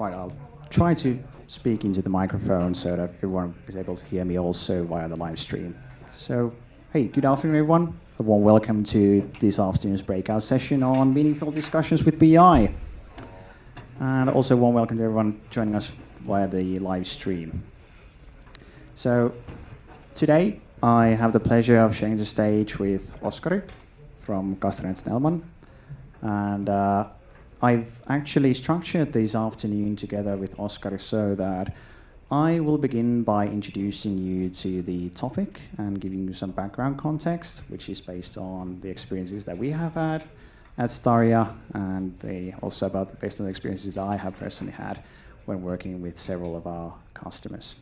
Right, I'll try to speak into the microphone so that everyone is able to hear me also via the live stream. So, hey, good afternoon, everyone. A warm welcome to this afternoon's breakout session on meaningful discussions with BI. And also a warm welcome to everyone joining us via the live stream. So, today I have the pleasure of sharing the stage with Oskari from Castrén and Snellman. And I've actually structured this afternoon together with Oskari so that I will begin by introducing you to the topic and giving you some background context, which is based on the experiences that we have had at Staria and also based on the experiences that I have personally had when working with several of our customers.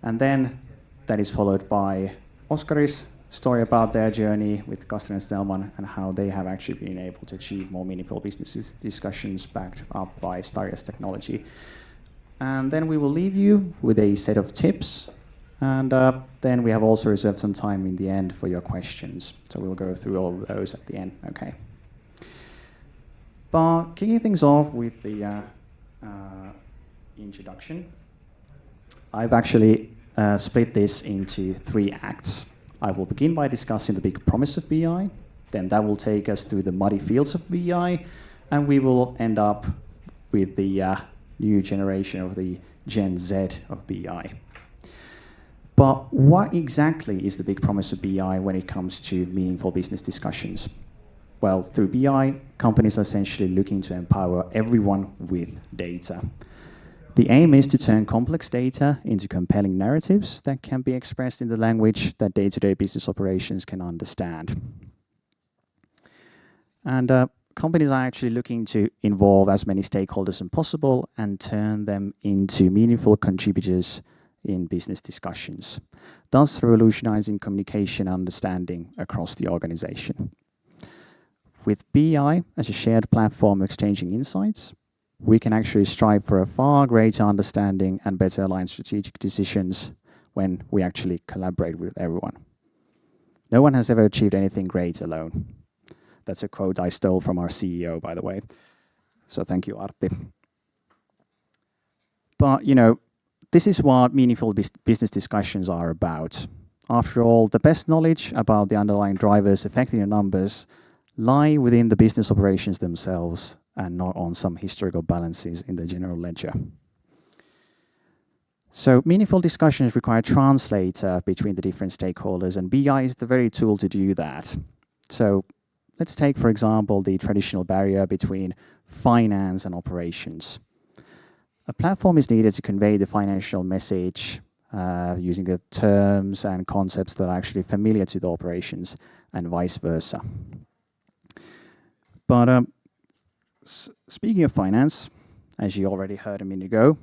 And then that is followed by Oskari's story about their journey with Castrén and Snellman and how they have actually been able to achieve more meaningful business discussions backed up by Staria's technology. And then we will leave you with a set of tips. And then we have also reserved some time in the end for your questions. So we'll go through all of those at the end, okay? But kicking things off with the introduction, I've actually split this into 3 acts. I will begin by discussing the big promise of BI, then that will take us through the muddy fields of BI, and we will end up with the new generation of the Gen Z of BI. But what exactly is the big promise of BI when it comes to meaningful business discussions? Well, through BI, companies are essentially looking to empower everyone with data. The aim is to turn complex data into compelling narratives that can be expressed in the language that day-to-day business operations can understand. And companies are actually looking to involve as many stakeholders as possible and turn them into meaningful contributors in business discussions, thus revolutionizing communication and understanding across the organization. With BI as a shared platform exchanging insights, we can actually strive for a far greater understanding and better aligned strategic decisions when we actually collaborate with everyone. No one has ever achieved anything great alone. That's a quote I stole from our CEO, by the way. So thank you, Artti. But, this is what meaningful business discussions are about. After all, the best knowledge about the underlying drivers affecting your numbers lie within the business operations themselves and not on some historical balances in the general ledger. So meaningful discussions require a translator between the different stakeholders, and BI is the very tool to do that. So let's take, for example, the traditional barrier between finance and operations. A platform is needed to convey the financial message using the terms and concepts that are actually familiar to the operations and vice versa. But speaking of finance, as you already heard a minute ago,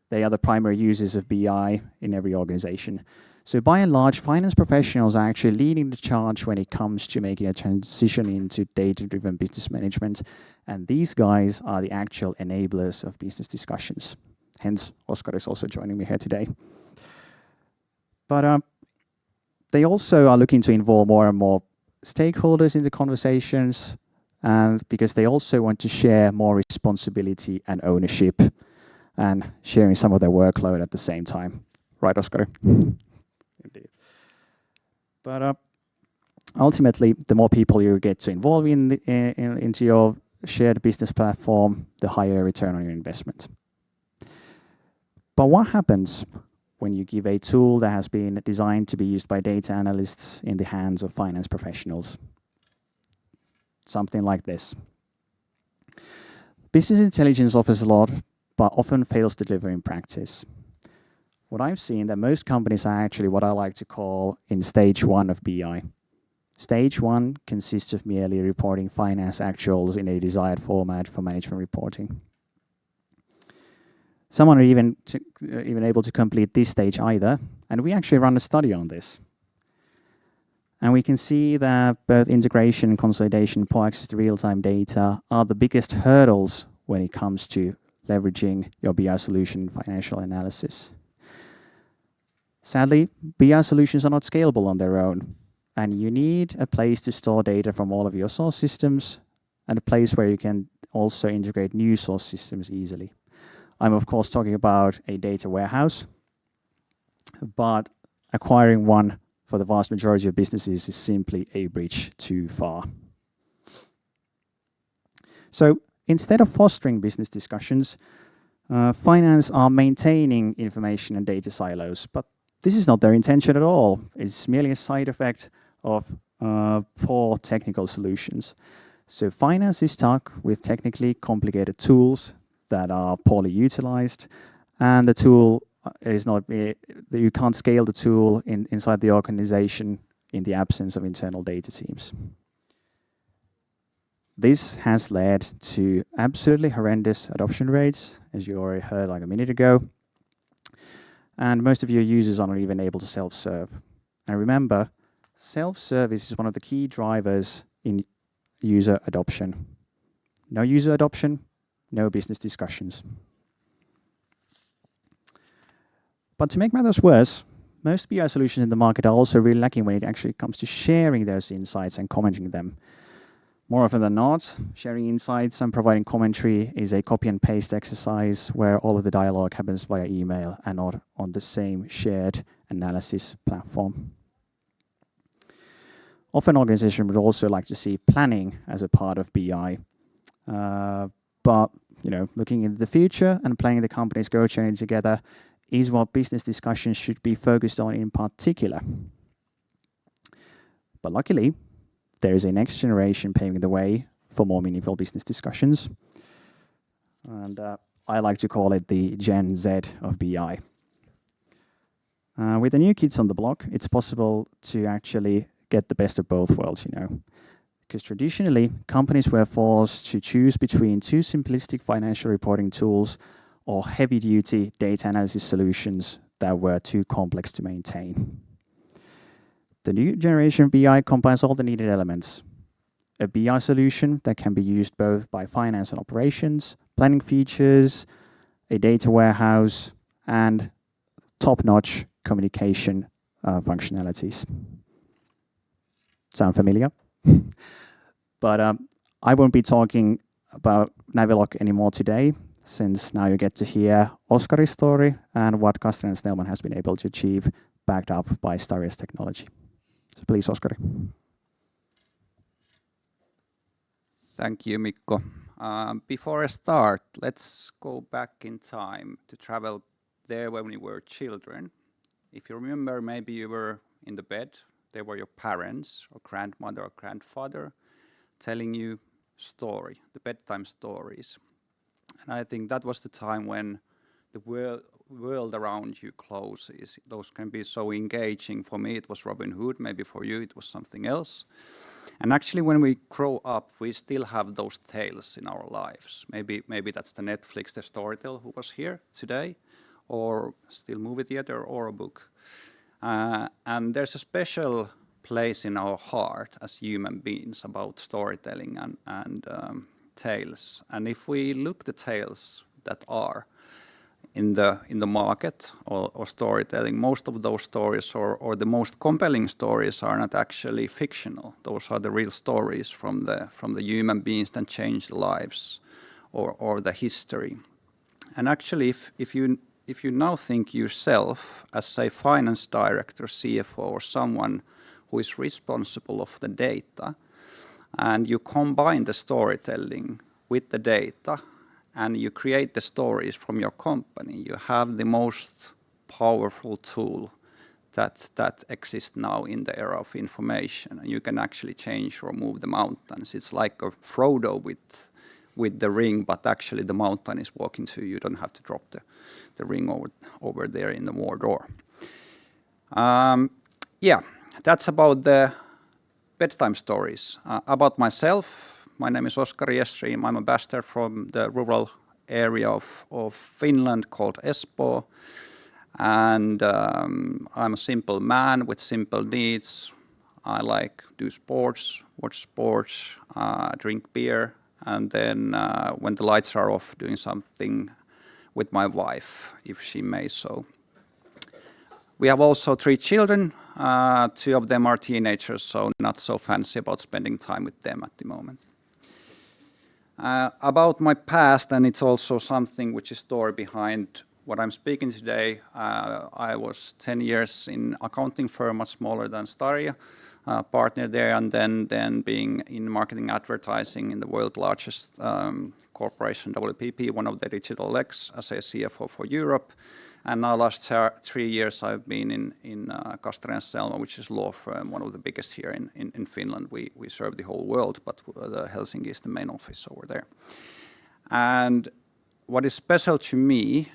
they are the primary users of BI in every organization. So by and large, finance professionals are actually leading the charge when it comes to making a transition into data-driven business management. And these guys are the actual enablers of business discussions. Hence, Oskari is also joining me here today. But they also are looking to involve more and more stakeholders in the conversations, and because they also want to share more responsibility and ownership and sharing some of their workload at the same time. Right, Oskari? Indeed. But ultimately, the more people you get to involve into your shared business platform, the higher return on your investment. But what happens when you give a tool that has been designed to be used by data analysts in the hands of finance professionals? Something like this. Business intelligence offers a lot, but often fails to deliver in practice. What I've seen that most companies are actually what I like to call in stage 1 of BI. Stage 1 consists of merely reporting finance actuals in a desired format for management reporting. Some are even able to complete this stage either, and we actually run a study on this. And we can see that both integration and consolidation, poor access to real-time data are the biggest hurdles when it comes to leveraging your BI solution in financial analysis. Sadly, BI solutions are not scalable on their own, and you need a place to store data from all of your source systems and a place where you can also integrate new source systems easily. I'm of course talking about a data warehouse, but acquiring one for the vast majority of businesses is simply a bridge too far. So instead of fostering business discussions, finance are maintaining information and data silos, but this is not their intention at all. It's merely a side effect of poor technical solutions. So finance is stuck with technically complicated tools that are poorly utilized, and the tool is not, you can't scale the tool inside the organization in the absence of internal data teams. This has led to absolutely horrendous adoption rates, as you already heard like a minute ago. And most of your users are not even able to self-serve. And remember, self-service is one of the key drivers in user adoption. No user adoption, no business discussions. But to make matters worse, most BI solutions in the market are also really lacking when it actually comes to sharing those insights and commenting them. More often than not, sharing insights and providing commentary is a copy and paste exercise where all of the dialogue happens via email and not on the same shared analysis platform. Often organizations would also like to see planning as a part of BI. But looking into the future and planning the company's growth journey together is what business discussions should be focused on in particular. But luckily, there is a next generation paving the way for more meaningful business discussions. And I like to call it the Gen Z of BI. With the new kids on the block, it's possible to actually get the best of both worlds, Because traditionally, companies were forced to choose between two simplistic financial reporting tools or heavy-duty data analysis solutions that were too complex to maintain. The new generation of BI combines all the needed elements. A BI solution that can be used both by finance and operations, planning features, a data warehouse, and top-notch communication functionalities. Sound familiar? But I won't be talking about Naviloc anymore today, since now you get to hear Oskari's story and what Castrén and Snellman has been able to achieve, backed up by Staria's technology. So please, Oskari. Thank you, Mikko. Before I start, let's go back in time to travel there when we were children. If you remember, maybe you were in the bed, they were your parents or grandmother or grandfather telling you story, the bedtime stories. And I think that was the time when the world around you closes. Those can be so engaging. For me, it was Robin Hood. Maybe for you, it was something else. And actually, when we grow up, we still have those tales in our lives. Maybe that's the Netflix, the Storytel who was here today, or still movie theater or a book. And there's a special place in our heart as human beings about storytelling and tales. And if we look the tales that are in the market or storytelling, most of those stories or the most compelling stories are not actually fictional. Those are the real stories from the human beings that change the lives or the history. And actually, if you now think yourself as, say, finance director, CFO, or someone who is responsible of the data, and you combine the storytelling with the data, and you create the stories from your company, you have the most powerful tool that exists now in the era of information. And you can actually change or move the mountains. It's like a Frodo with the ring, but actually the mountain is walking to you. You don't have to drop the ring over there in the Mordor. That's about the bedtime stories. About myself, my name is Oskari Gestrin. I'm a bastard from the rural area of Finland called Espoo. And I'm a simple man with simple needs. I like do sports, watch sports, drink beer, and then when the lights are off, doing something with my wife, if she may so. We have also 3 children. 2 of them are teenagers, so not so fancy about spending time with them at the moment. About my past, and it's also something which is story behind what I'm speaking today. I was 10 years in accounting firm, much smaller than Staria, partner there, and then being in marketing advertising in the world's largest corporation, WPP, one of the digital legs, as a CFO for Europe. And now last 3 years I've been in Castrén Snellman, which is a law firm, one of the biggest here in Finland. We serve the whole world, but Helsinki is the main office over there. And what is special to me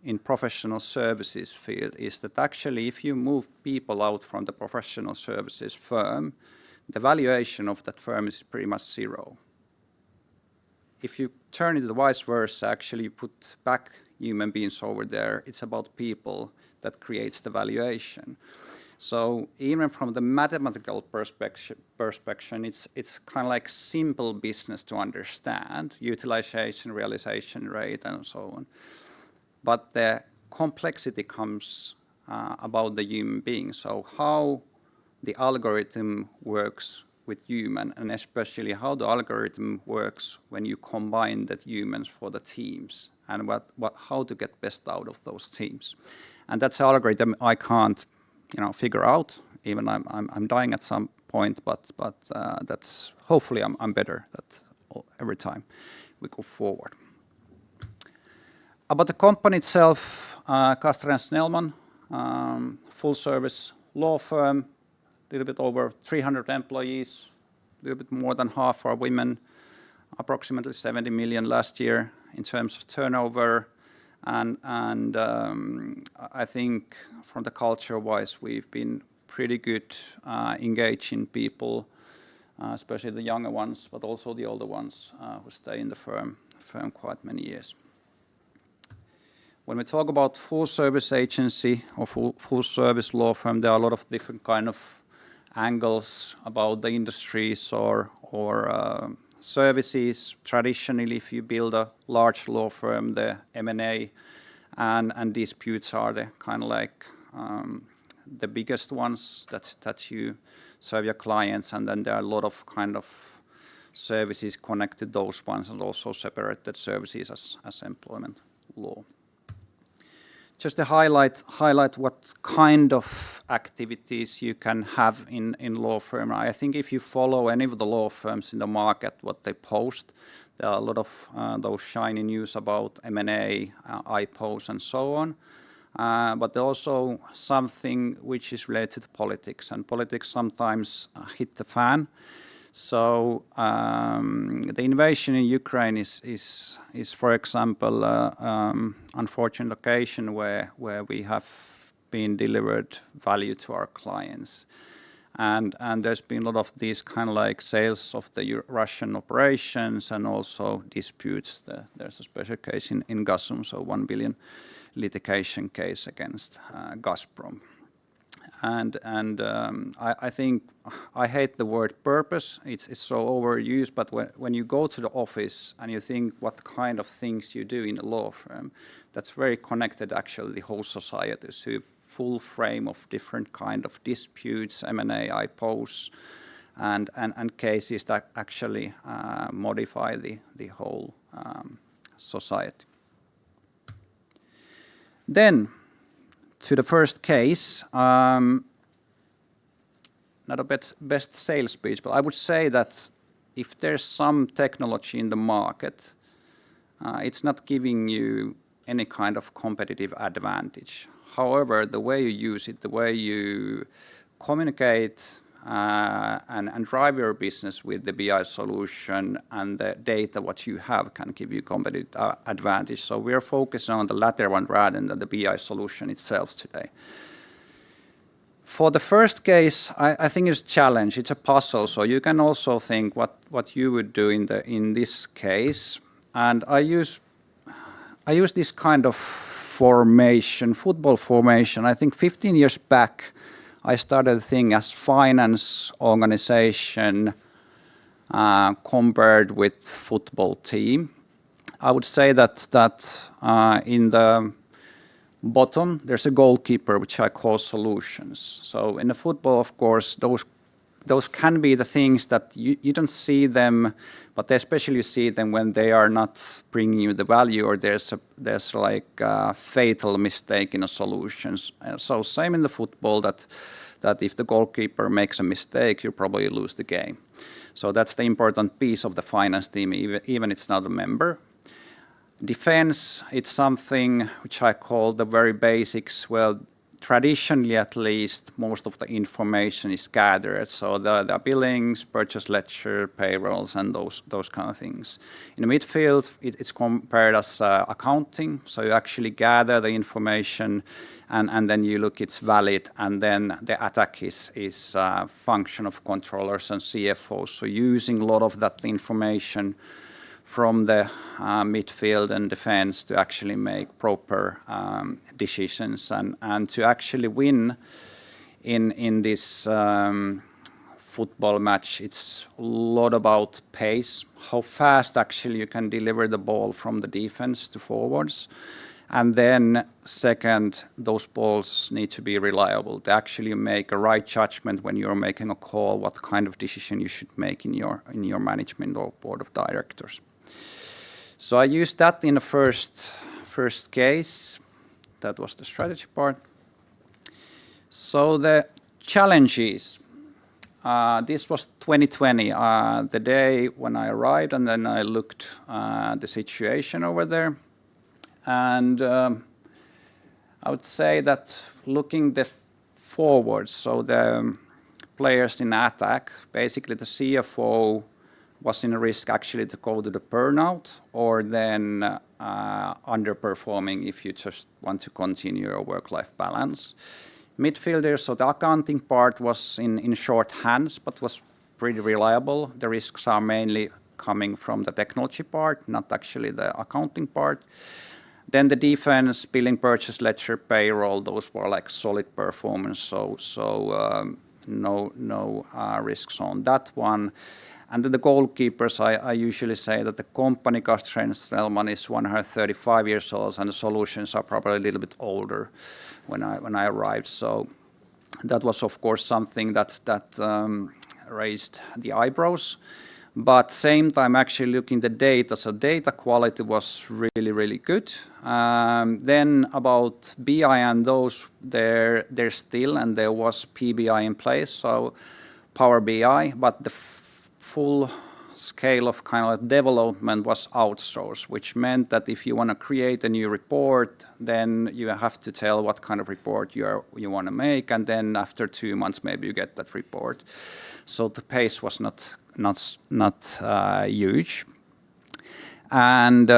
in professional services field is that actually if you move people out from the professional services firm, the valuation of that firm is pretty much zero. If you turn it the vice versa, actually you put back human beings over there, it's about people that creates the valuation. So even from the mathematical perspective, it's kind of like simple business to understand, utilization, realization rate, and so on. But the complexity comes about the human being. So how the algorithm works with human, and especially how the algorithm works when you combine the humans for the teams, and how to get best out of those teams. And that's an algorithm I can't, figure out. Even I'm dying at some point, but that's hopefully I'm better at every time we go forward. About the company itself, Castrén Snellman, full service law firm, a little bit over 300 employees, a little bit more than half are women, approximately 70 million last year in terms of turnover. And I think from the culture-wise, we've been pretty good engaging people, especially the younger ones, but also the older ones who stay in the firm quite many years. When we talk about full service agency or full service law firm, there are a lot of different kind of angles about the industries or services. Traditionally, if you build a large law firm, the M&A and disputes are the kind of like the biggest ones that you serve your clients, and then there are a lot of kind of services connected to those ones, and also separated services as employment law. Just to highlight what kind of activities you can have in law firm. I think if you follow any of the law firms in the market, what they post, there are a lot of those shiny news about M&A, IPOs, and so on. But also something which is related to politics, and politics sometimes hit the fan. So the invasion in Ukraine is for example, unfortunate occasion where we have been delivered value to our clients, and there's been a lot of these kind of like sales of the Russian operations and also disputes. There's a special case in Gasum, so 1 billion litigation case against Gazprom. And I think I hate the word purpose. It's so overused. But when you go to the office and you think what kind of things you do in a law firm, that's very connected actually the whole society. So full frame of different kind of disputes, M&A, IPOs, and cases that actually modify the whole society. Then, to the first case, not a best sales speech, but I would say that if there's some technology in the market, it's not giving you any kind of competitive advantage. However, the way you use it, the way you communicate and drive your business with the BI solution and the data what you have can give you competitive advantage. So we are focusing on the latter one rather than the BI solution itself today. For the first case, I think it's a challenge. It's a puzzle. So you can also think what you would do in this case. And I use this kind of formation, football formation. I think 15 years back, I started a thing as finance organization compared with football team. I would say that in the bottom there's a goalkeeper which I call solutions. So in the football, of course, those those can be the things that you don't see them, but especially you see them when they are not bringing you the value, or there's like a fatal mistake in a solution. So same in the football, that if the goalkeeper makes a mistake, you probably lose the game. So that's the important piece of the finance team, even it's not a member. Defense, it's something which I call the very basics. Well, traditionally, at least, most of the information is gathered. So the billings, purchase ledger, payrolls, and those kind of things. In the midfield, it's compared as accounting. So you actually gather the information, and then you look it's valid. And then the attack is a function of controllers and CFOs. So using a lot of that information from the midfield and defense to actually make proper decisions, and to actually win in this football match. It's a lot about pace, how fast actually you can deliver the ball from the defense to forwards. And then second, those balls need to be reliable, to actually make a right judgment when you're making a call, what kind of decision you should make in your management or board of directors. So I used that in the first case. That was the strategy part. So the challenges. This was 2020, the day when I arrived, and then I looked the situation over there. And I would say that looking the forward, so the players in attack, basically the CFO was in a risk actually to go to the burnout, or then underperforming if you just want to continue your work-life balance. Midfielders, so the accounting part was in short hands, but was pretty reliable. The risks are mainly coming from the technology part, not actually the accounting part. Then the defense, billing, purchase ledger, payroll, those were like solid performance, so no risks on that one. And then the goalkeepers, I usually say that the company, Castrén, Snellman, is 135 years old, and the solutions are probably a little bit older when I arrived. So that was, of course, something that raised the eyebrows. But same time, actually looking the data, so data quality was really good. Then about BI and those, they're still, and there was PBI in place, so Power BI, but the full scale of kind of development was outsourced, which meant that if you want to create a new report, then you have to tell what kind of report you want to make, and then after 2 months maybe you get that report. So the pace was not huge. And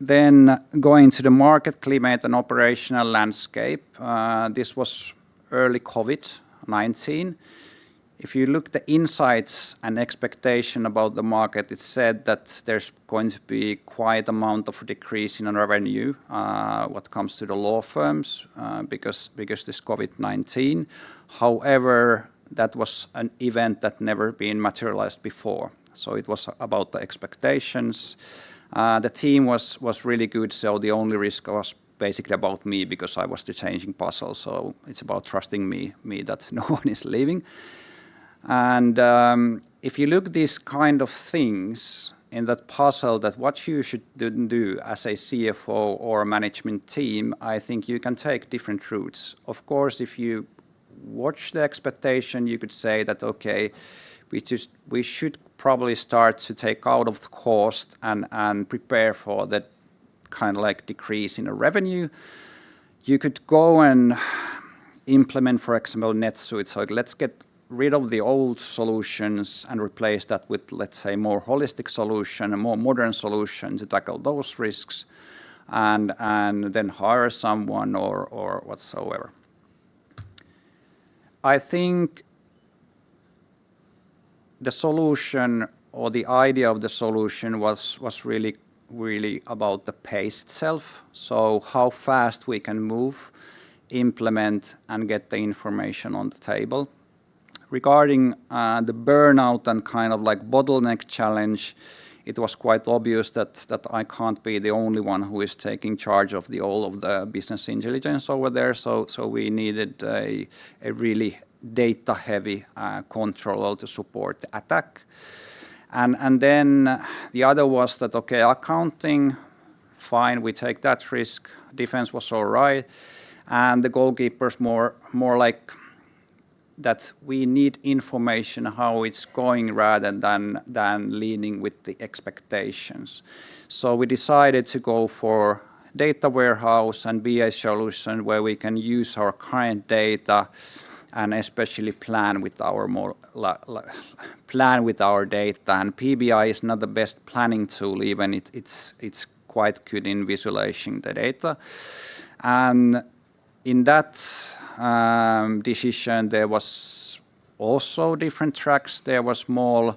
then going to the market climate and operational landscape, this was early COVID-19. If you look at the insights and expectation about the market, it said that there's going to be quite amount of decrease in revenue what comes to the law firms because this COVID-19. However, that was an event that never been materialized before. So it was about the expectations. The team was really good, so the only risk was basically about me because I was the changing puzzle. So it's about trusting me that no one is leaving. And if you look these kind of things in that puzzle, that what you should do as a CFO or a management team, I think you can take different routes. Of course, if you watch the expectation, you could say that, okay, we should probably start to take out of the cost and prepare for the kind of like decrease in the revenue. You could go and implement, for example, NetSuite. So let's get rid of the old solutions and replace that with, let's say, more holistic solution, a more modern solution to tackle those risks, and then hire someone or whatsoever. I think the solution or the idea of the solution was really about the pace itself. So how fast we can move, implement, and get the information on the table. Regarding the burnout and kind of like bottleneck challenge, it was quite obvious that I can't be the only one who is taking charge of all of the business intelligence over there. So we needed a really data-heavy controller to support the attack. And then the other was that, okay, accounting, fine, we take that risk. Defense was all right. And the goalkeepers more like that we need information how it's going rather than leaning with the expectations. So we decided to go for data warehouse and BA solution where we can use our current data and especially plan with our data. And PBI is not the best planning tool, even it's quite good in visualizing the data. And in that decision, there was also different tracks. There was more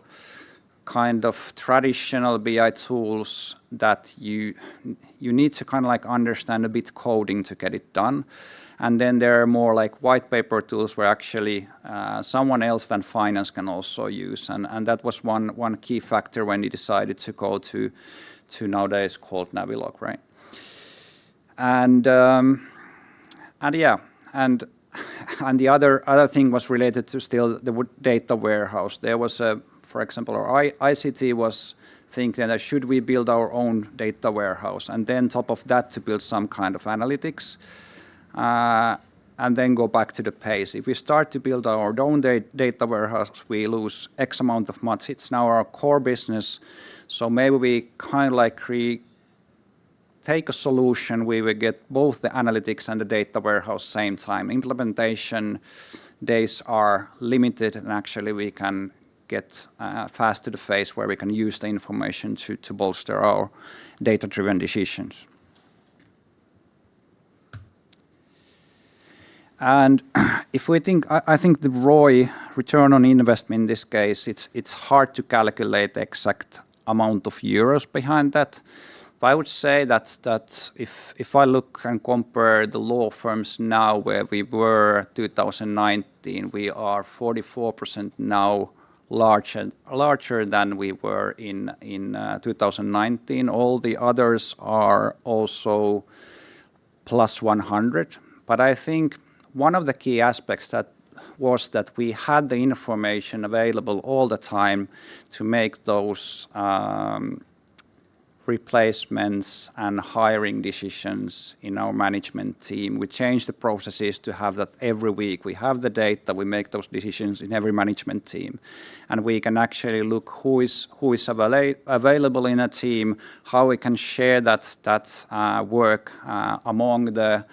kind of traditional BI tools that you need to kind of like understand a bit coding to get it done. And then there are more like white paper tools where actually someone else than finance can also use. And that was one key factor when you decided to go to nowadays called Navilog, right? And the other thing was related to still the data warehouse. There was for example, our ICT was thinking that should we build our own data warehouse, and then top of that to build some kind of analytics, and then go back to the pace. If we start to build our own data warehouse, we lose X amount of months. It's now our core business, so maybe we kind of like take a solution where we get both the analytics and the data warehouse same time. Implementation days are limited, and actually we can get fast to the phase where we can use the information to bolster our data-driven decisions. And if we think, I think the ROI, return on investment in this case, it's hard to calculate the exact amount of euros behind that. But I would say that if I look and compare the law firms now where we were 2019, we are 44% now larger than we were in 2019. All the others are also plus 100. But I think one of the key aspects that was that we had the information available all the time to make those replacements and hiring decisions in our management team. We changed the processes to have that every week. We have the data, we make those decisions in every management team. And we can actually look who is available in a team, how we can share that work among the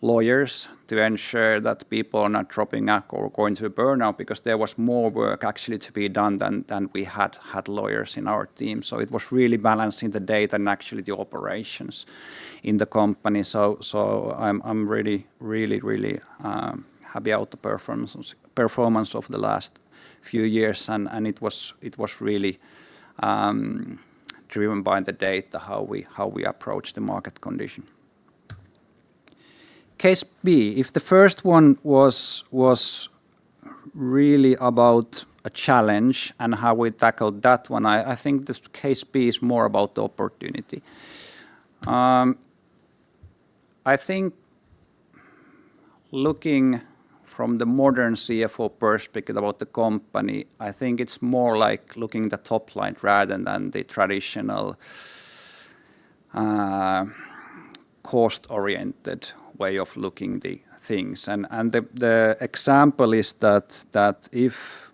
lawyers to ensure that people are not dropping out or going to burnout, because there was more work actually to be done than we had lawyers in our team. So it was really balancing the data and actually the operations in the company. So I'm really happy about the performance of the last few years, and it was really driven by the data how we approach the market condition. Case B, if the first one was really about a challenge and how we tackled that one, I think this case B is more about the opportunity. I think looking from the modern CFO perspective about the company, I think it's more like looking at the top line rather than the traditional cost-oriented way of looking the things. And the example is that if,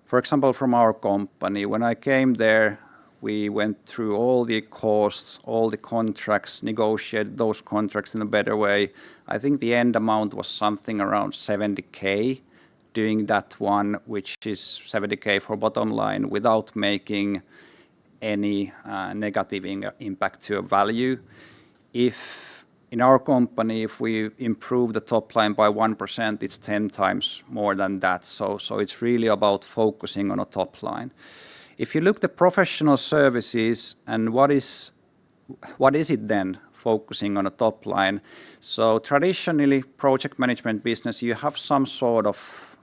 for example, from our company, when I came there, we went through all the costs, all the contracts, negotiated those contracts in a better way. I think the end amount was something around 70K doing that one, which is 70K for bottom line without making any negative impact to a value. If in our company, if we improve the top line by 1%, it's 10 times more than that. So it's really about focusing on a top line. If you look at the professional services and what is it then focusing on a top line? So traditionally, project management business, you have some sort of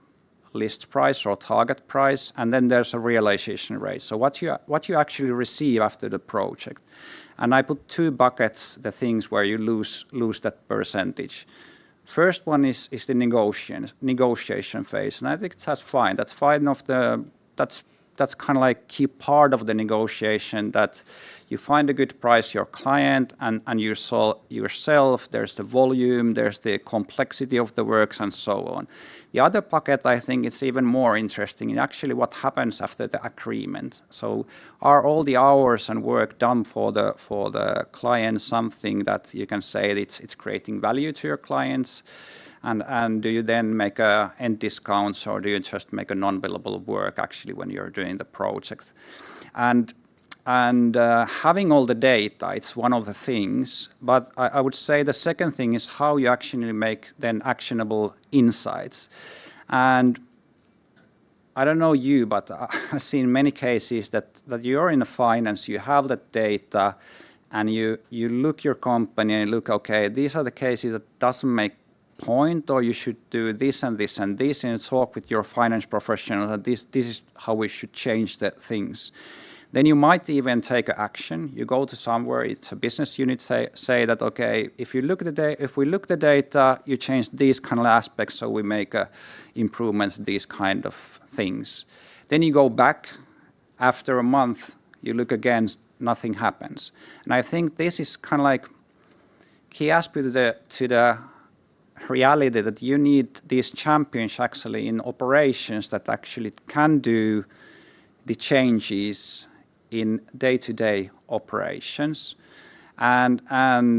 list price or target price, and then there's a realization rate. So what you actually receive after the project. And I put 2 buckets, the things where you lose that percentage. First one is the negotiation phase, and I think that's fine. That's fine. That's kind of like key part of the negotiation, that you find a good price your client and yourself. There's the volume, there's the complexity of the works, and so on. The other bucket, I think, is even more interesting, and actually what happens after the agreement. So are all the hours and work done for the client something that you can say it's creating value to your clients? And do you then make end discounts, or do you just make a non-billable work actually when you're doing the project? And having all the data, it's one of the things, but I would say the second thing is how you actually make then actionable insights. And I don't know you, but I've seen many cases that you're in the finance, you have that data, and you look your company and you look, okay, these are the cases that doesn't make point, or you should do this and this and this, and you talk with your finance professional that this is how we should change the things. Then you might even take action. You go to somewhere, it's a business unit, say that, okay, if we look the data, you change these kind of aspects, so we make improvements, these kind of things. Then you go back after a month, you look again, nothing happens. And I think this is kind of like key aspect to the reality that you need these champions actually in operations that actually can do the changes in day-to-day operations. And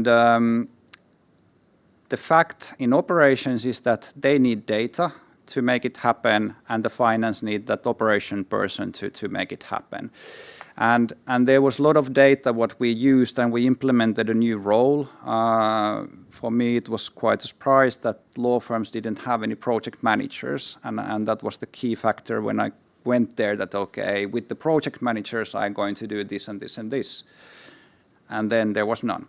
the fact in operations is that they need data to make it happen, and the finance need that operation person to make it happen. And there was a lot of data what we used, and we implemented a new role. For me, it was quite a surprise that law firms didn't have any project managers, and that was the key factor when I went there, that okay, with the project managers I'm going to do this and this and this. And then there was none.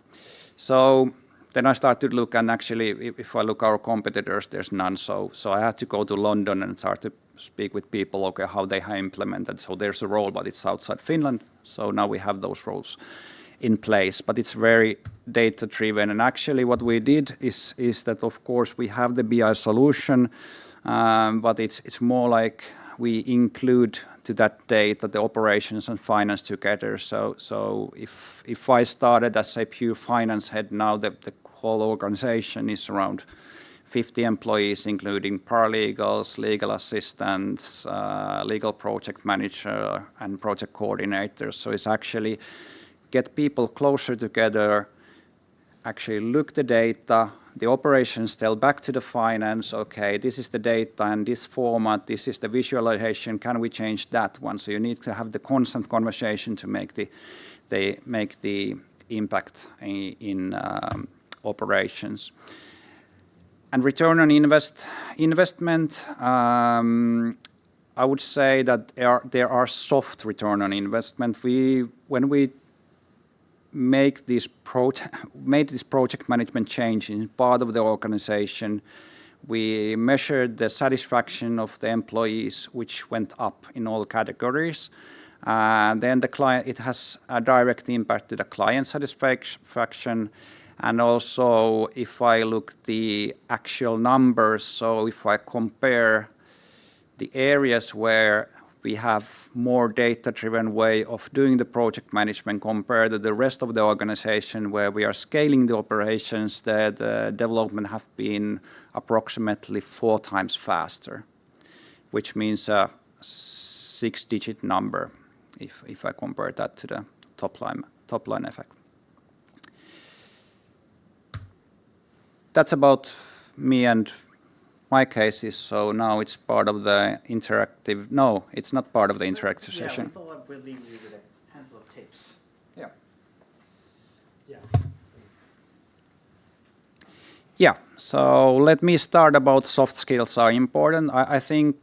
So then I started to look, and actually if I look our competitors, there's none. So I had to go to London and start to speak with people, okay, how they have implemented. So there's a role, but it's outside Finland. So now we have those roles in place, but it's very data driven. And actually what we did is that of course we have the BI solution, but it's more like we include to that data the operations and finance together. So if I started as a pure finance head, now the whole organization is around 50 employees, including paralegals, legal assistants, legal project manager, and project coordinators. So it's actually get people closer together, actually look the data, the operations tell back to the finance, okay, this is the data and this format, this is the visualization, can we change that one? So you need to have the constant conversation to make the impact in operations. And return on investment, I would say that there are soft return on investment. When we made this project management change in part of the organization, we measured the satisfaction of the employees, which went up in all categories. Then the client, it has a direct impact to the client satisfaction. And also, if I look the actual numbers, so if I compare the areas where we have more data-driven way of doing the project management compared to the rest of the organization where we are scaling the operations, the development have been approximately 4 times faster, which means a 6-digit number if I compare that to the top line effect. That's about me and my cases. So now it's part of the interactive. No, it's not part of the interactive session. Yeah, we thought we'd leave you with a handful of tips. Yeah. Yeah. Yeah. So let me start about soft skills are important. I think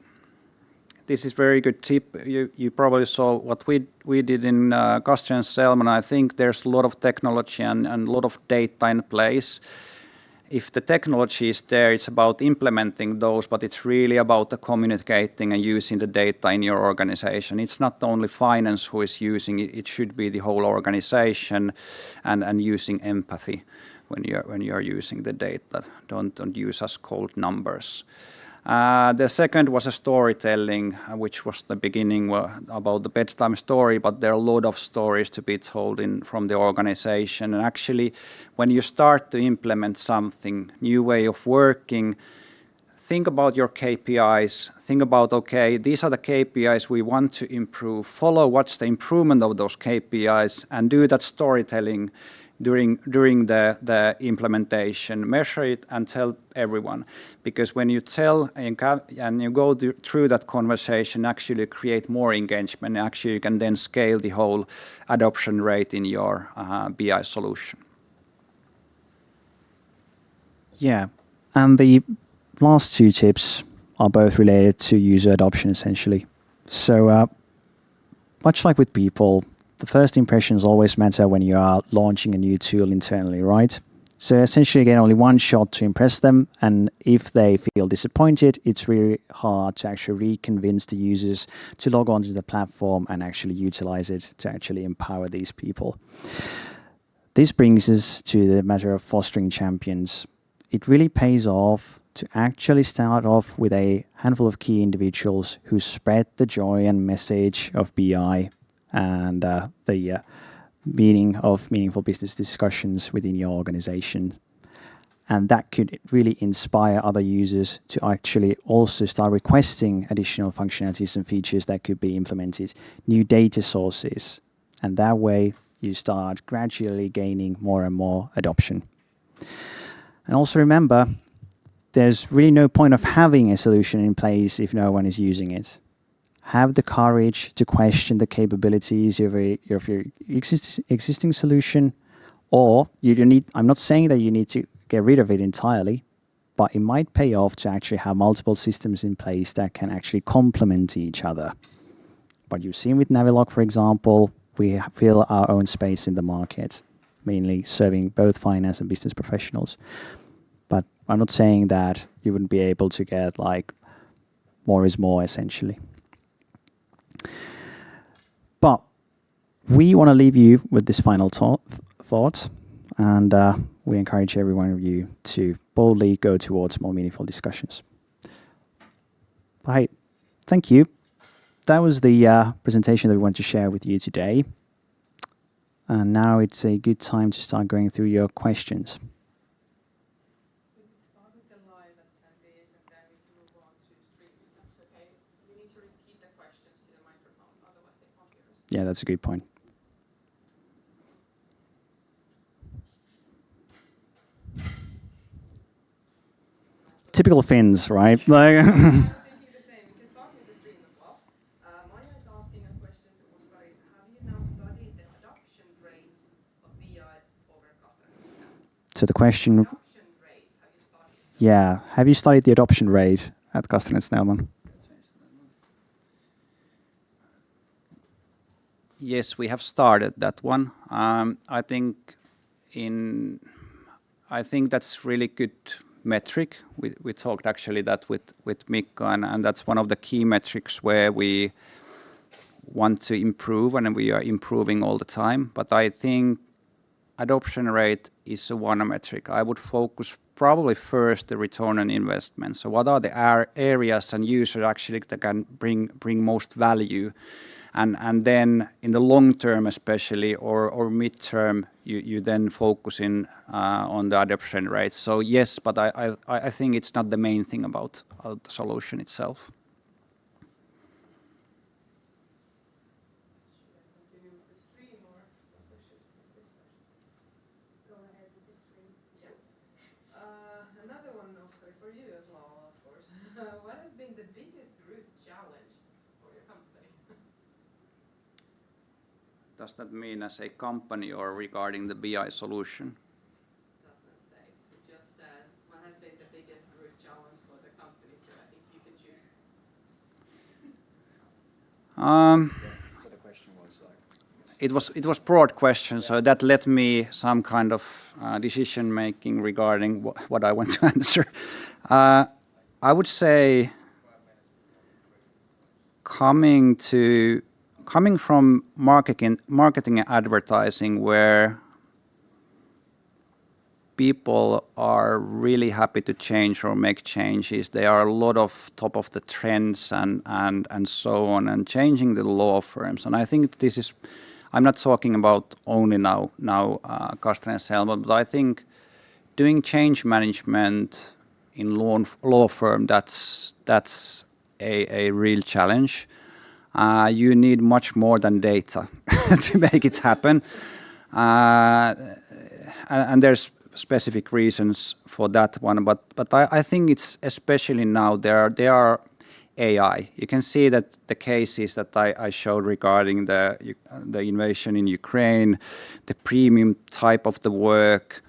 this is very good tip. You probably saw what we did in Castrén Snellman. I think there's a lot of technology and a lot of data in place. if the technology is there, it's about implementing those, but it's really about the communicating and using the data in your organization. It's not only finance who is using it, it should be the whole organization and using empathy when you're using the data. Don't use as cold numbers. The second was a storytelling, which was the beginning about the bedtime story, but there are a lot of stories to be told from the organization. And actually, when you start to implement something, new way of working, think about your KPIs. Think about, okay, these are the KPIs we want to improve. Follow what's the improvement of those KPIs and do that storytelling during the implementation. Measure it and tell everyone. Because when you tell and you go through that conversation, actually create more engagement. Actually, you can then scale the whole adoption rate in your BI solution. Yeah, and the last two tips are both related to user adoption, essentially. So much like with people, the first impressions always matter when you are launching a new tool internally, right? So essentially, again, only one shot to impress them. And if they feel disappointed, it's really hard to actually reconvince the users to log on to the platform and actually utilize it to actually empower these people. This brings us to the matter of fostering champions. It really pays off to actually start off with a handful of key individuals who spread the joy and message of BI and the meaning of meaningful business discussions within your organization. And that could really inspire other users to actually also start requesting additional functionalities and features that could be implemented, new data sources. And that way you start gradually gaining more and more adoption. And also remember, there's really no point of having a solution in place if no one is using it. Have the courage to question the capabilities of your existing solution, or you don't need. I'm not saying that you need to get rid of it entirely, but it might pay off to actually have multiple systems in place that can actually complement each other. But you've seen with Navilog, for example, we fill our own space in the market, mainly serving both finance and business professionals. But I'm not saying that you wouldn't be able to get like more is more, essentially. But we want to leave you with this final thought, and we encourage every one of you to boldly go towards more meaningful discussions. Right, thank you. That was the presentation that we wanted to share with you today. And now it's a good time to start going through your questions. We can start with the live attendees and then we can move on to stream if that's okay. We need to repeat the questions to the microphone, otherwise they can't hear us. Yeah, that's a good point. Typical Finns, right? Like I was thinking the same. We can start with the stream as well. Maya is asking a question to Oskari. Have you now studied the adoption rates of BI over Castrén? So the question, Adoption rates, have you studied? yeah, have you studied the adoption rate at Castrén and Snellman? Yes, we have started that one. I think that's really good metric. We talked actually that with Mikko, and that's one of the key metrics where we want to improve, and we are improving all the time. But I think adoption rate is one metric. I would focus probably first the return on investment. So what are the areas and users actually that can bring most value? And then in the long term especially, or mid-term, you then focus on the adoption rate. So yes, but I think it's not the main thing about the solution itself. Should I continue with the stream or some questions from this session? Go ahead with the stream. Yeah. Another one, Oskari, for you as well, of course. What has been the biggest growth challenge for your company? Does that mean as a company or regarding the BI solution? Doesn't say. It just says what has been the biggest growth challenge for the company. So I think you can choose. So the question was it was broad question, so that let me some kind of decision making regarding what I want to answer. I would say coming from marketing and advertising, where people are really happy to change or make changes. There are a lot of top of the trends and so on, and changing the law firms. And I think this is, I'm not talking about only now Castrén and Snellman, but I think doing change management in law firm, that's a real challenge. You need much more than data to make it happen. And there's specific reasons for that one, but I think it's especially now there are AI. You can see that the cases that I showed regarding the invasion in Ukraine, the premium type of the work,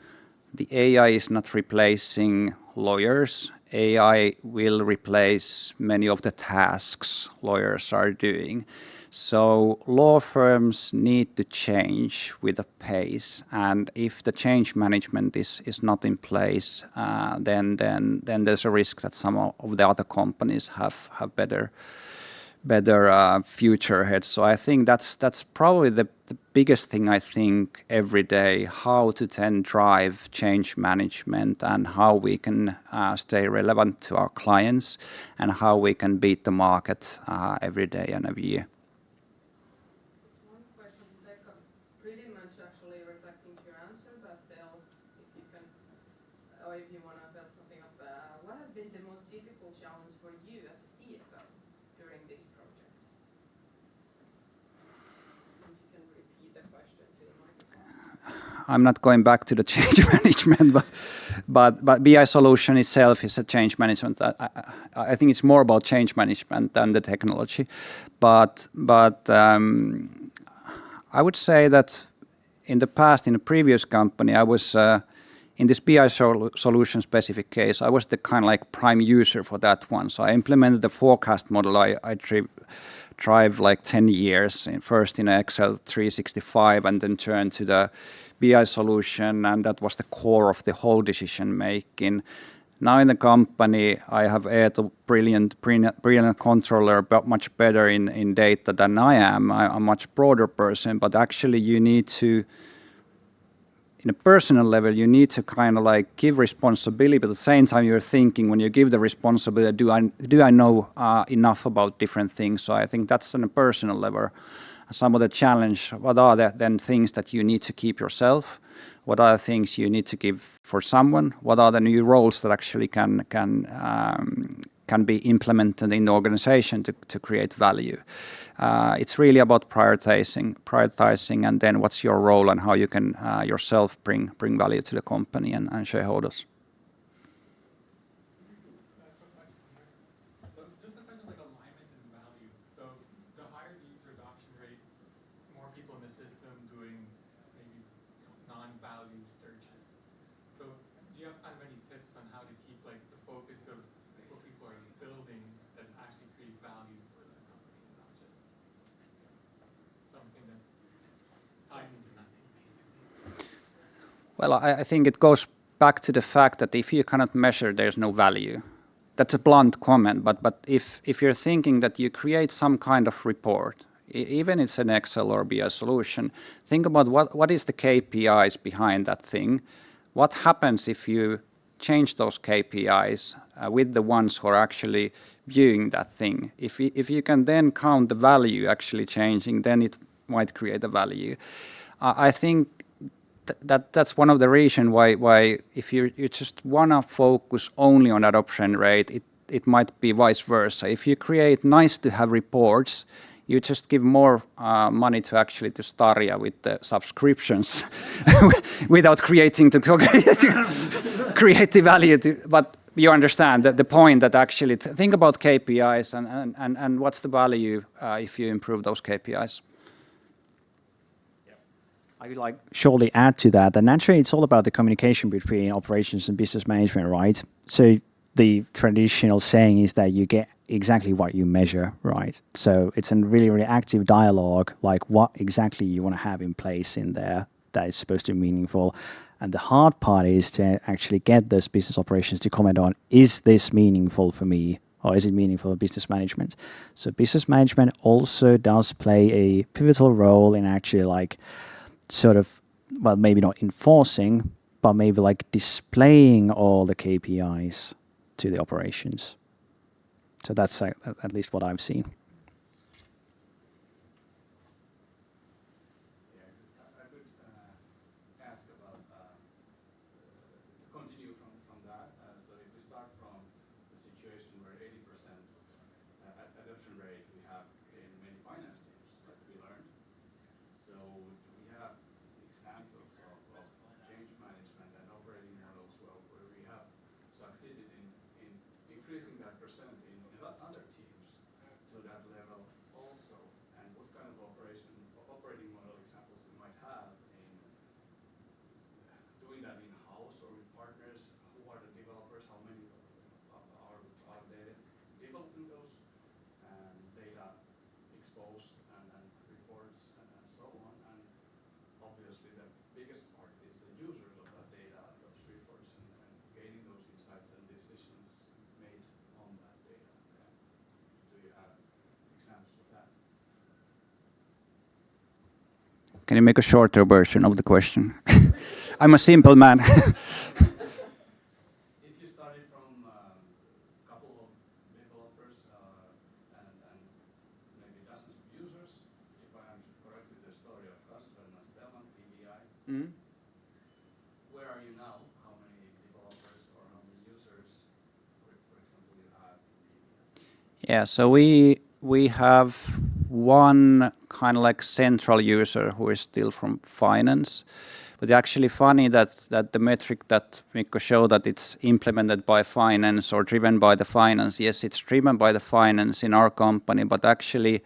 the AI is not replacing lawyers. AI will replace many of the tasks lawyers are doing. So law firms need to change with a pace, and if the change management is not in place, then there's a risk that some of the other companies have better future ahead. So I think that's probably the biggest thing I think every day, how to then drive change management and how we can stay relevant to our clients and how we can beat the market every day and every year. I'm not going back to the change management, but BI solution itself is a change management. I think it's more about change management than the technology. But I would say that in the past, in a previous company, I was in this BI solution specific case, I was the kind of like prime user for that one. So I implemented the forecast model. I tried like 10 years, first in Excel 365 and then turned to the BI solution, and that was the core of the whole decision making. Now in the company, I have a brilliant controller, but much better in data than I am. I'm a much broader person, but actually you need to, in a personal level, you need to kind of like give responsibility, but at the same time you're thinking when you give the responsibility, do I know enough about different things? So I think that's on a personal level. Some of the challenge, what are the then things that you need to keep yourself? What are the things you need to give for someone? What are the new roles that actually can be implemented in the organization to create value? It's really about prioritizing, and then what's your role and how you can yourself bring value to the company and shareholders. Well, I think it goes back to the fact that if you cannot measure, there's no value. That's a blunt comment, but if you're thinking that you create some kind of report, even it's an Excel or BI solution, think about what is the KPIs behind that thing. What happens if you change those KPIs with the ones who are actually viewing that thing? If you can then count the value actually changing, then it might create a value. I think that's one of the reasons why if you just want to focus only on adoption rate, it might be vice versa. If you create nice to have reports, you just give more money to actually to Staria with the subscriptions without creating create the value. But you understand that the point that actually think about KPIs and what's the value if you improve those KPIs. I would like surely add to that. And naturally, it's all about the communication between operations and business management, right? So the traditional saying is that you get exactly what you measure, right? So it's a really, really active dialogue, like what exactly you want to have in place in there that is supposed to be meaningful. And the hard part is to actually get those business operations to comment on, is this meaningful for me? Or is it meaningful for business management? So business management also does play a pivotal role in actually like sort of, well, maybe not enforcing, but maybe like displaying all the KPIs to the operations. So that's at least what I've seen. I could ask about to continue from that. So if we start from the situation where 80% adoption rate we have in many finance teams, like we learned. So do we have examples of change management and operating models where we have succeeded in increasing that percent in other teams to that level also? And what kind of operating model examples we might have in doing that in-house or with partners? Who are the developers? How many are they developing those data exposed and reports and so on? And obviously the biggest part is the users of that data, those reports, and gaining those insights and decisions made on that data. Do you have examples of that? Can you make a shorter version of the question? I'm a simple man. If you started from a couple of developers and maybe dozens of users, if I understood correctly the story of Castrén and Snellman, PBI, where are you now? How many developers or how many users, for example, you have in PBI? Yeah, so we have one kind of like central user who is still from finance. But it's actually funny that the metric that Mikko showed, that it's implemented by finance or driven by the finance. Yes, it's driven by the finance in our company, but actually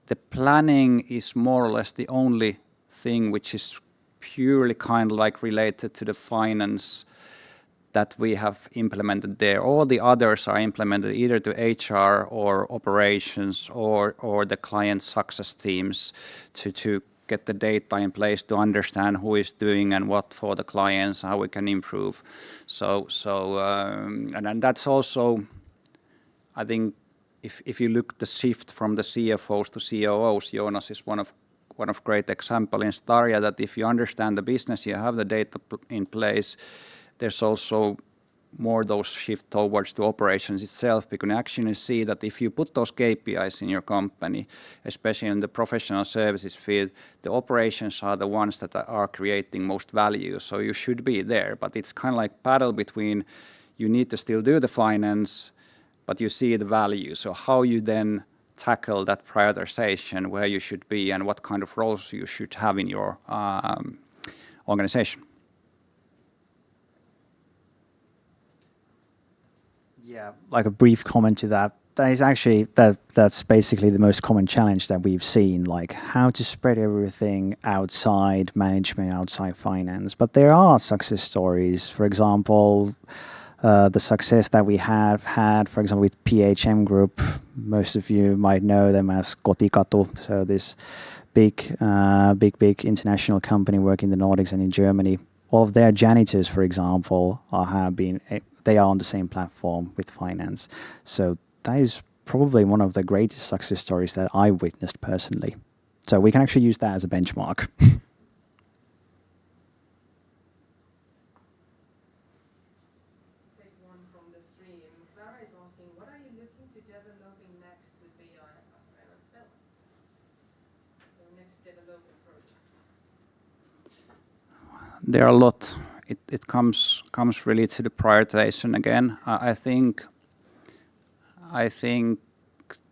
the planning is more or less the only thing which is purely kind of like related to the finance that we have implemented there. All the others are implemented either to HR or operations or the client success teams to get the data in place to understand who is doing and what for the clients, how we can improve. And that's also, I think, if you look the shift from the CFOs to COOs, Jonas is one of great example in Staria, that if you understand the business, you have the data in place, there's also more those shift towards the operations itself, because you actually see that if you put those KPIs in your company, especially in the professional services field, the operations are the ones that are creating most value. So you should be there, but it's kind of like battle between, you need to still do the finance, but you see the value. So how you then tackle that prioritization, where you should be and what kind of roles you should have in your organization. Yeah, like a brief comment to that. That is actually that's basically the most common challenge that we've seen, like how to spread everything outside management, outside finance. But there are success stories. For example, the success that we have had, for example, with PHM Group. Most of you might know them as Kotikatu. So this big international company working in the Nordics and in Germany. All of their janitors, for example, they are on the same platform with finance. So that is probably one of the greatest success stories that I witnessed personally. So we can actually use that as a benchmark. Take one from the stream. Clara is asking, what are you looking to developing next with BI, Castrén and Snellman? So next development projects. There are a lot. It comes really to the prioritization again. I think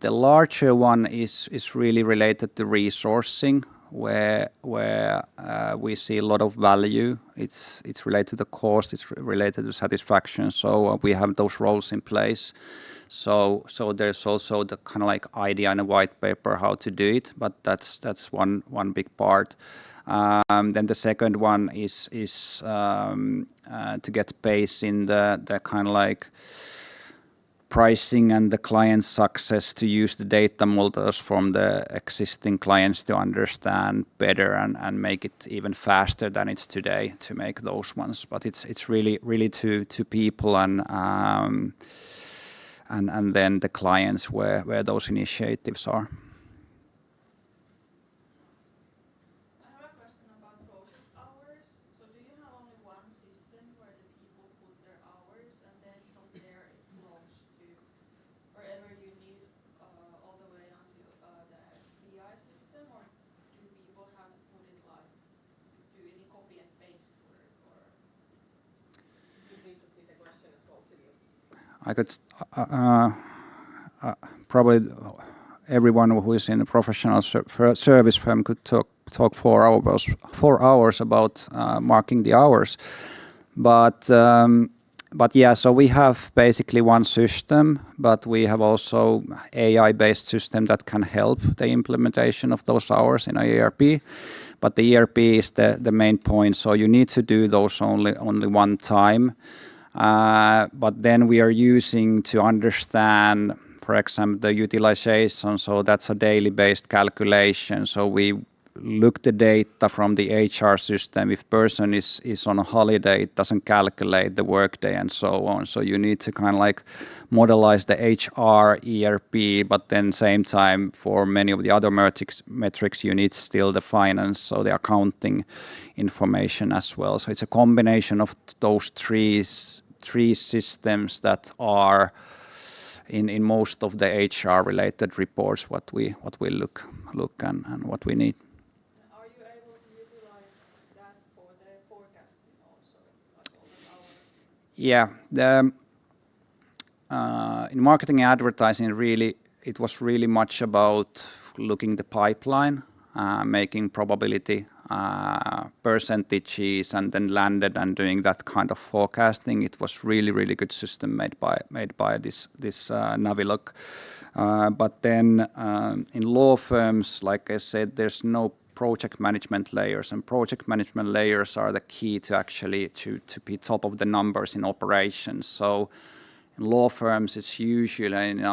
the larger one is really related to resourcing, where we see a lot of value. It's related to the cost. It's related to satisfaction. So we have those roles in place. So there's also the kind of like idea and a white paper how to do it. But that's one big part. Then the second one is to get pace in the kind of like pricing and the client success to use the data models from the existing clients to understand better and make it even faster than it's today to make those ones. But it's really to people and then the clients where those initiatives are. I have a question about project hours. So do you have only one system where the people put their hours and then from there it flows to wherever you need all the way onto the BI system, or do people have to put it like do any copy and paste work, or Could you please repeat the question as well to you? I could probably everyone who is in a professional service firm could talk 4 hours about marking the hours, but yeah. So we have basically one system, but we have also AI-based system that can help the implementation of those hours in our ERP. But the ERP is the main point. So you need to do those only one time. But then we are using to understand, for example, the utilization. So that's a daily based calculation. So we look the data from the HR system. If person is on a holiday, it doesn't calculate the workday and so on. So you need to kind of like modelize the HR ERP, but then same time for many of the other metrics you need still the finance, so the accounting information as well. So it's a combination of those three systems that are in most of the HR related reports what we look and what we need. are you able to utilize that for the forecasting also, like all the hours? Yeah, in marketing and advertising, really, it was really much about looking the pipeline, making probability percentages, and then landed and doing that kind of forecasting. It was really good system made by this Navilog. But then in law firms, like I said, there's no project management layers, and project management layers are the key to actually to be top of the numbers in operations. So in law firms, it's usually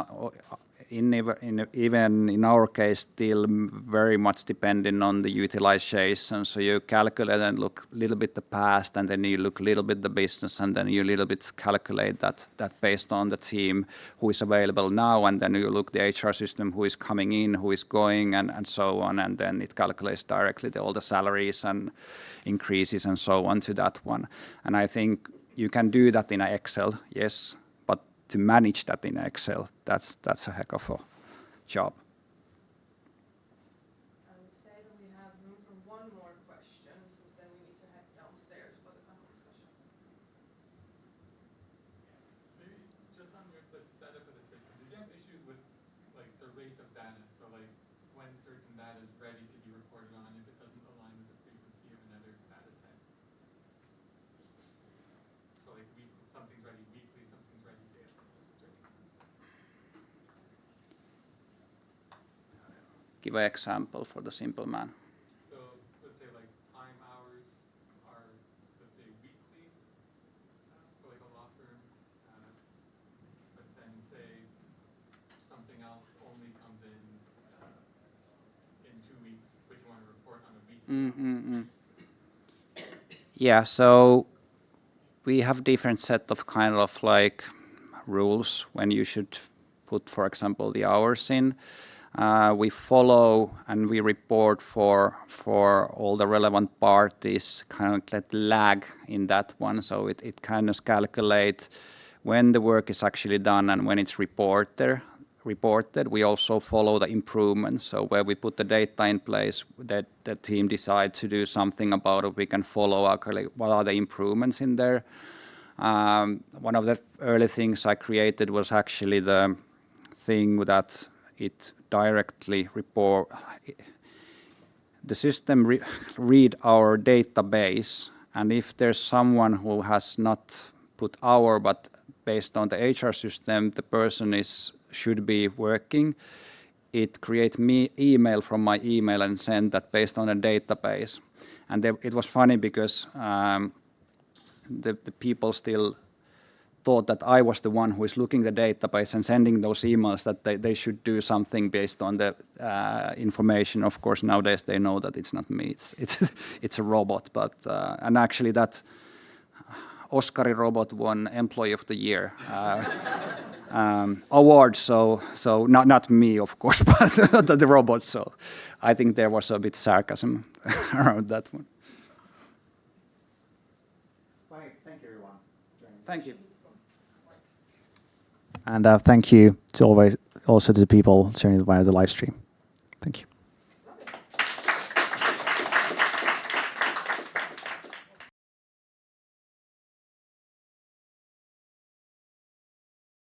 even in our case still very much depending on the utilization. So you calculate and look a little bit the past, and then you look a little bit the business, and then you a little bit calculate that based on the team who is available now, and then you look the HR system who is coming in, who is going, and so on, and then it calculates directly all the salaries and increases and so on to that one. And I think you can do that in Excel, yes, but to manage that in Excel, that's a heck of a job. I would say that we have room for one more question, since then we need to head downstairs for the panel discussion. Maybe just on the setup of the system, did you have issues with like the rate of data? So like when certain data is ready to be reported on, if it doesn't align with the frequency of another data set. So like something's ready weekly, something's ready daily. Give an example for the simple man. So let's say like time hours are, let's say weekly for like a law firm, but then say something else only comes in 2 weeks, but you want to report on a weekly. Yeah, so we have different set of kind of like rules when you should put, for example, the hours in. We follow and we report for all the relevant parties, kind of that lag in that one. So it kind of calculates when the work is actually done and when it's reported. We also follow the improvements. So where we put the data in place, that the team decides to do something about it, we can follow actually what are the improvements in there. One of the early things I created was actually the thing that it directly report. The system read our database, and if there's someone who has not put hour, but based on the HR system, the person should be working, it create me email from my email and send that based on a database. And it was funny because the people still thought that I was the one who is looking the database and sending those emails that they should do something based on the information. Of course, nowadays they know that it's not me, it's a robot. But and actually that Oskari robot won Employee of the Year award. So not me, of course, but the robot. So I think there was a bit sarcasm around that one. Thank you, everyone. Thank you. And thank you to also to the people joining via the live stream. Thank you.